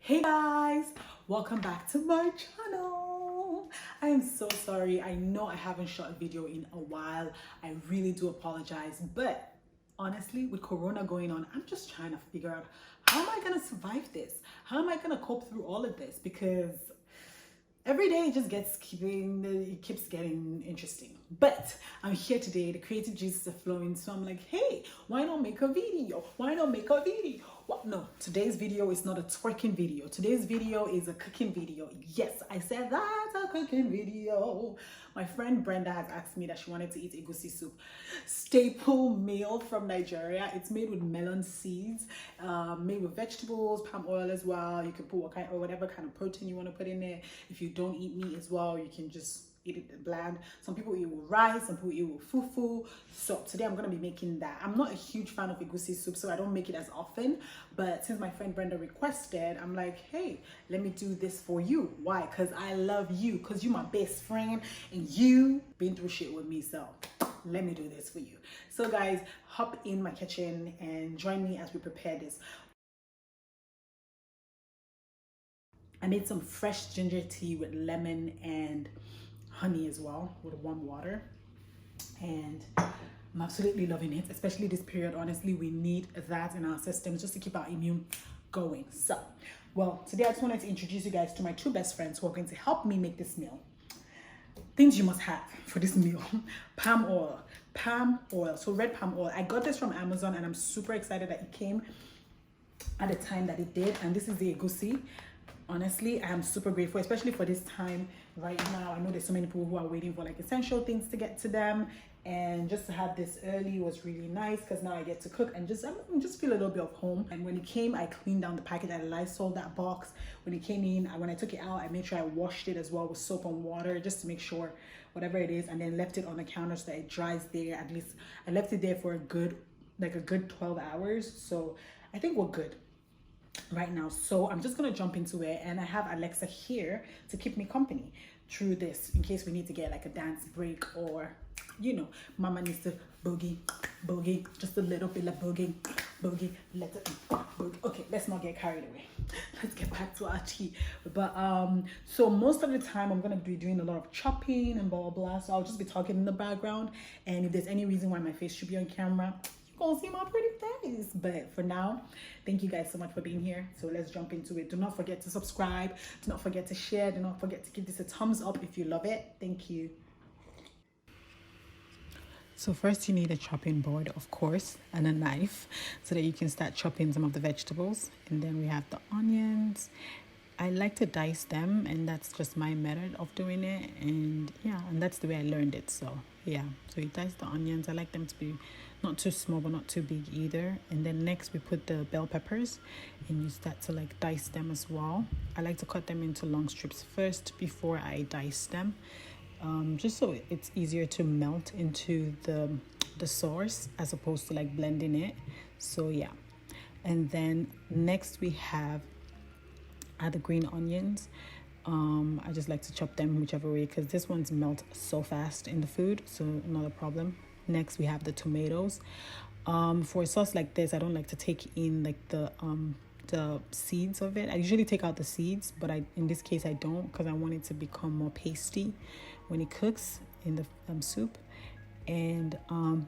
Hey guys, welcome back to my channel. I am so sorry. I know I haven't shot a video in a while. I really do apologize, but honestly, with Corona going on, I'm just trying to figure out how am I gonna survive this? How am I gonna cope through all of this? Because every day it keeps getting interesting. But I'm here today, the creative juices are flowing, so I'm like, hey, why not make a video? Well, no, today's video is not a twerking video. Today's video is a cooking video. Yes, I said that's a cooking video. My friend Brenda has asked me that she wanted to eat egusi soup, staple meal from Nigeria. It's made with melon seeds, made with vegetables, palm oil as well. You can put whatever kind of protein you want to put in there. If you don't eat meat as well, you can just eat it bland. Some people eat with rice, some people eat with fufu. So today I'm gonna be making that. I'm not a huge fan of egusi soup, so I don't make it as often. But since my friend Brenda requested, I'm like, hey, let me do this for you. Why? Because I love you, because you're my best friend and you been through shit with me. So let me do this for you. So guys, hop in my kitchen and join me as we prepare this. I made some fresh ginger tea with lemon and honey as well with warm water, and I'm absolutely loving it, especially this period. Honestly, we need that in our systems just to keep our immune going. So, well, today I just wanted to introduce you guys to my two best friends who are going to help me make this meal. Things you must have for this meal: palm oil, so red palm oil. I got this from Amazon and I'm super excited that it came at the time that it did. And this is the egusi. Honestly, I am super grateful, especially for this time right now. I know there's so many people who are waiting for like essential things to get to them, and just to have this early was really nice because now I get to cook and just feel a little bit of home. And when it came, I cleaned down the packet. I Lysol that box. When it came in, when I took it out, I made sure I washed it as well with soap and water just to make sure whatever it is, and then left it on the counter so that it dries there. At least I left it there for a good 12 hours. So I think we're good right now. So I'm just gonna jump into it, and I have Alexa here to keep me company through this in case we need to get like a dance break, or mama needs to boogie, just a little bit of boogie, let it boogie. Okay, let's not get carried away. Let's get back to our tea. But so most of the time I'm gonna be doing a lot of chopping and blah blah, so I'll just be talking in the background, and if there's any reason why my face should be on camera, gonna see my pretty face. But for now, thank you guys so much for being here. So let's jump into it. Do not forget to subscribe, do not forget to share, do not forget to give this a thumbs up if you love it. Thank you. So first you need a chopping board, of course, and a knife so that you can start chopping some of the vegetables. And then we have the onions. I like to dice them, and that's just my method of doing it. And yeah, and that's the way I learned it. So yeah, so you dice the onions. I like them to be not too small but not too big either. And then next we put the bell peppers, and you start to like dice them as well. I like to cut them into long strips first before I dice them, just so it's easier to melt into the sauce as opposed to like blending it. So yeah, and then next we have the green onions. I just like to chop them whichever way because this one's melt so fast in the food, so not a problem. Next we have the tomatoes. For a sauce like this, I don't like to take in like the seeds of it. I usually take out the seeds, but in this case I don't, because I want it to become more pasty when it cooks in the soup. And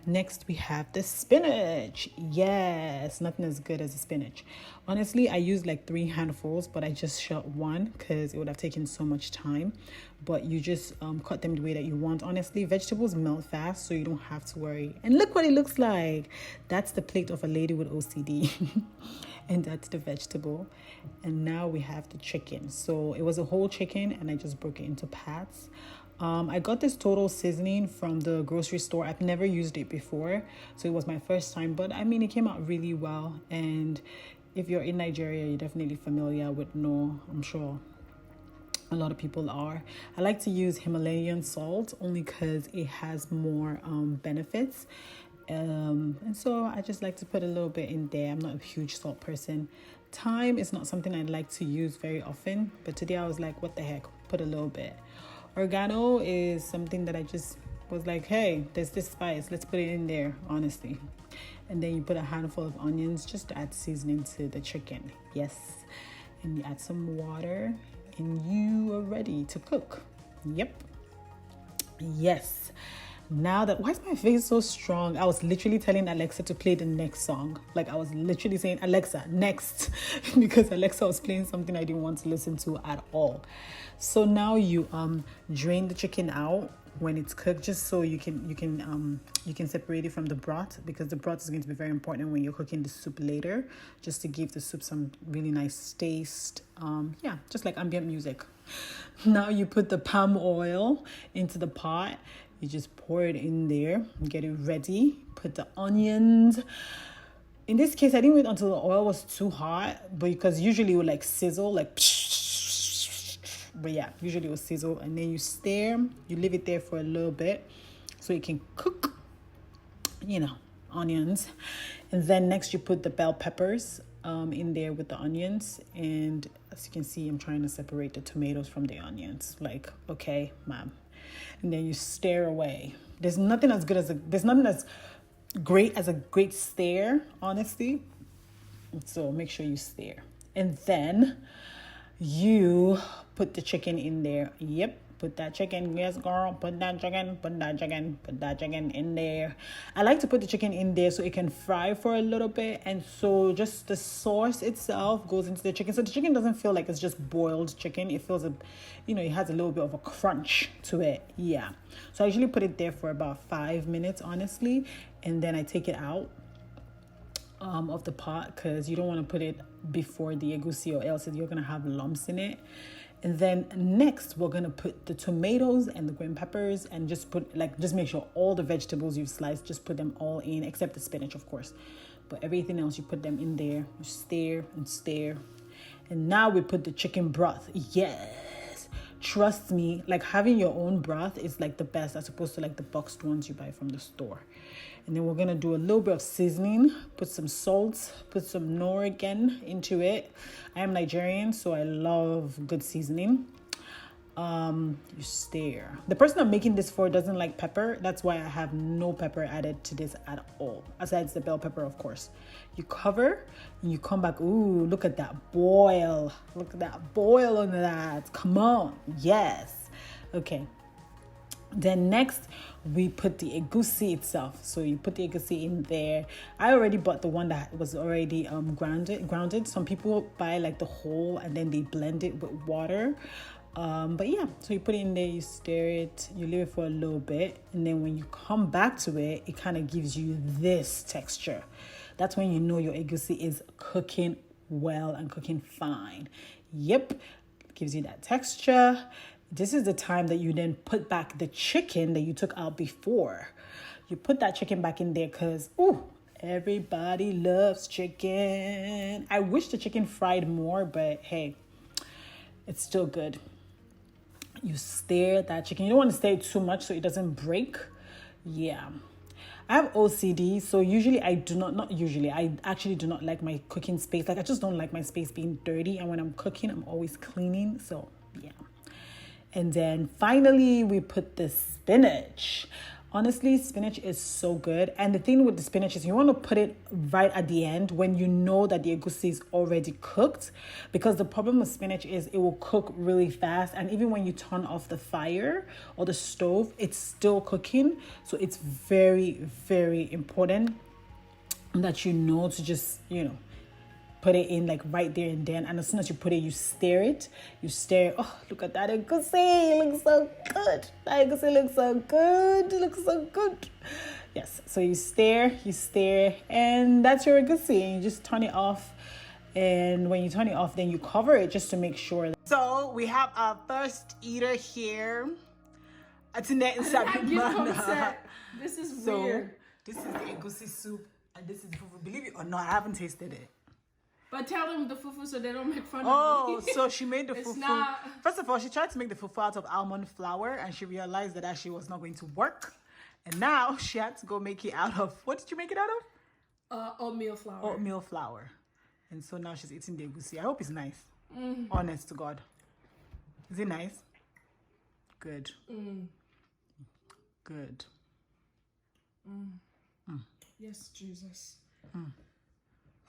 next we have the spinach. Yes, nothing as good as the spinach. Honestly, I used like 3 handfuls, but I just shot one because it would have taken so much time. But you just cut them the way that you want. Honestly, vegetables melt fast, so you don't have to worry. And look what it looks like. That's the plate of a lady with OCD. And that's the vegetable. And now we have the chicken. So it was a whole chicken, and I just broke it into pats. I got this total seasoning from the grocery store. I've never used it before, so it was my first time, but I mean, it came out really well. And if you're in Nigeria, you're definitely familiar with Knorr. I'm sure a lot of people are. I like to use Himalayan salt only because it has more benefits. And so I just like to put a little bit in there. I'm not a huge salt person. Thyme is not something I like to use very often, but today I was like, what the heck, put a little bit. Oregano is something that I just was like, hey, there's this spice, let's put it in there, honestly. And then you put a handful of onions just to add seasoning to the chicken. Yes. and you add some water, and you are ready to cook. Yep. Yes. Now that, why is my face so strong? I was literally telling Alexa to play the next song. Like I was literally saying, Alexa, next, because Alexa was playing something I didn't want to listen to at all. So now you drain the chicken out when it's cooked, just so you can separate it from the broth, because the broth is going to be very important when you're cooking the soup later, just to give the soup some really nice taste. Yeah, just like ambient music. Now you put the palm oil into the pot. You just pour it in there, get it ready, put the onions. In this case, I didn't wait until the oil was too hot, because usually it would like sizzle, like, but yeah, usually it will sizzle. And then you stir, you leave it there for a little bit so it can cook, onions. And then next you put the bell peppers in there with the onions. And as you can see, I'm trying to separate the tomatoes from the onions. Like, okay, ma'am. And then you stir away. There's nothing as great as a great stir, honestly. So make sure you stir. And then you put the chicken in there. Yep. Put that chicken. Yes, girl. Put that chicken in there. I like to put the chicken in there so it can fry for a little bit. And so just the sauce itself goes into the chicken. So the chicken doesn't feel like it's just boiled chicken. It feels, it has a little bit of a crunch to it. Yeah. So I usually put it there for about 5 minutes, honestly. And then I take it out of the pot, because you don't want to put it before the egusi, or else you're going to have lumps in it. And then next, we're going to put the tomatoes and the green peppers, and just make sure all the vegetables you've sliced, just put them all in, except the spinach, of course. But everything else, you put them in there, you stir and stir. And now we put the chicken broth. Yes. Trust me, like having your own broth is like the best, as opposed to like the boxed ones you buy from the store. And then we're going to do a little bit of seasoning, put some salt, put some Norigan into it. I am Nigerian, so I love good seasoning. You stir. The person I'm making this for doesn't like pepper. That's why I have no pepper added to this at all, besides the bell pepper, of course. You cover and you come back. Ooh, look at that boil. Look at that boil on that. Come on. Yes. Okay. Then next, we put the egusi itself. So you put the egusi in there. I already bought the one that was already grounded. Some people buy like the whole and then they blend it with water. But yeah, so you put it in there, you stir it, you leave it for a little bit. And then when you come back to it, it kind of gives you this texture. That's when you know your egusi is cooking well and cooking fine. Yep, gives you that texture. This is the time that you then put back the chicken that you took out before. You put that chicken back in there because, everybody loves chicken. I wish the chicken fried more, but hey, it's still good. You stir that chicken. You don't want to stir it too much so it doesn't break. Yeah. I have OCD, so I actually do not like my cooking space. Like, I just don't like my space being dirty. And when I'm cooking, I'm always cleaning. So, yeah. And then finally, we put the spinach. Honestly, spinach is so good. And the thing with the spinach is you want to put it right at the end when you know that the egusi is already cooked. Because the problem with spinach is it will cook really fast. And even when you turn off the fire or the stove, it's still cooking. So it's very, very important that you know to just, put it in like right there and then. And as soon as you put it, you stir it. You stir. Oh, look at that egusi. It looks so good. That egusi looks so good. It looks so good. Yes. So you stir, and that's your egusi. And you just turn it off. And when you turn it off, then you cover it just to make sure. So we have our first eater here. This is weird. This is the egusi soup. And this is the fufu. Believe it or not, I haven't tasted it. But tell them the fufu so they don't make fun of me. Oh, so she made the fufu. First of all, she tried to make the fufu out of almond flour, and she realized that actually was not going to work. And now she had to go make it out of, what did you make it out of? Oatmeal flour. Oatmeal flour. And so now she's eating the egusi. I hope it's nice. Honest to God. Is it nice? Good. Good. Yes, Jesus. Oh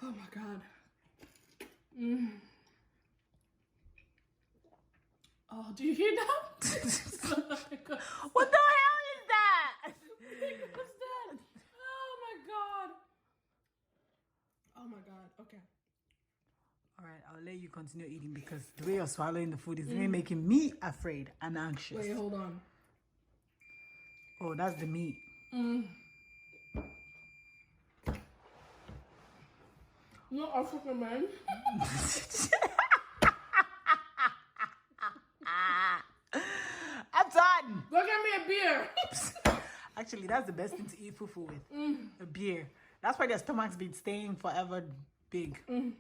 my God. Oh, do you hear that? What the hell is that? What's that? Oh my god. Oh my god. Okay. All right, I'll let you continue eating because the way you're swallowing the food is really making me afraid and anxious. Wait, hold on. Oh, that's the meat. No African man. I'm done. Go get me a beer. Actually, that's the best thing to eat fufu with. A beer. That's why their stomachs been staying forever big. And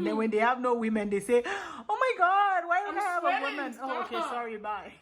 then when they have no women, they say, "Oh my God, why don't I have a woman?" Stop. Oh, okay, sorry, bye.